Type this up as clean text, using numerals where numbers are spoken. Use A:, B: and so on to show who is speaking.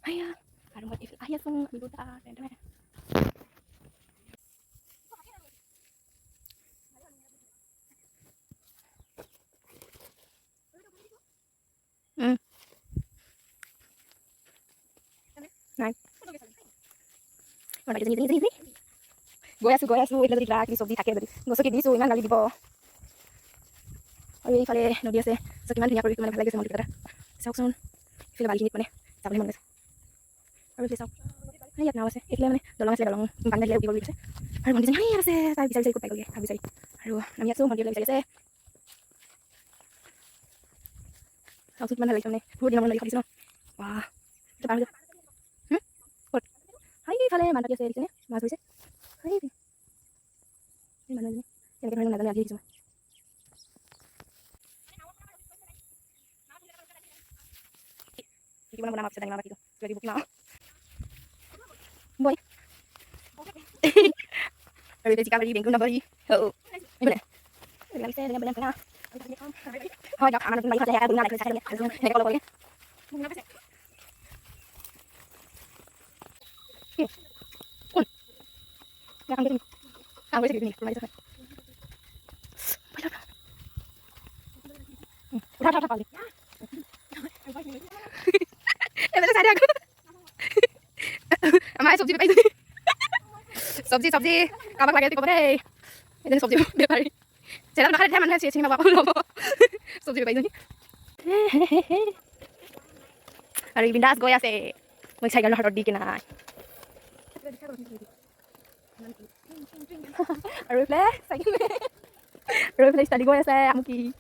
A: Ayah, karung buat ifil ayah sung di duta, teman-teman. Hmm, nice. Mana kita ni. Goya su, itu dari di sobji থাকে dari. Gosok di su, iman kali di bawah. Oh, ইফালে নদী আছে চ কিমান ধুনীয়া পৰিৱেশ মানে ভাল লাগিছে মনটো এটা চাওকচোন ইফালে বালিখিনিত মানে যাবলৈ মন গৈছে আৰু ইফালে চাওক ইয়াত নাও আছে এইফালে মানে দলং আছিলে দলং পানী ঢালিলে উঠি গ'ল বুলি কৈছে আৰু ভণ্টিজনী ইয়াত আছে তাই বিচাৰি ক'ত পাই গ'লগৈ তাক বিচাৰি আৰু আমি আছোঁ ভণ্টিলৈ বিচাৰি আছে চাওকচোন কিমান ভাল লাগিছে মানে বহুত দিনৰ মূৰত নদী ভাবিছোঁ ন ৱাহ এইটো পাৰ হৈ ক'ত ইফালে মানুহটি আছে দেখিছেনে মাছ ধৰিছে মানুহজনী কেনেকৈ ধৰিলে নাজানো আজি দেখিছোঁ gimana mau nama bisa nama gitu jadi bukti mau boy dari jika beli bengkel nambah oh gimana dengan saya dengan banyak banyak oh jangan aman kembali saya bunga lagi saya langsung naik kalau boleh bunga apa sih ya kan gitu kamu bisa gini rumah itu udah kali betul saya aku amai sobji pakai sobji kabak lagi itu kemana ini sobji bepari saya nak ada mana sih sini bapak lobo sobji pakai ini hari bindas goya se mau saya kalau harus dikin ay reflex tadi goya se amuki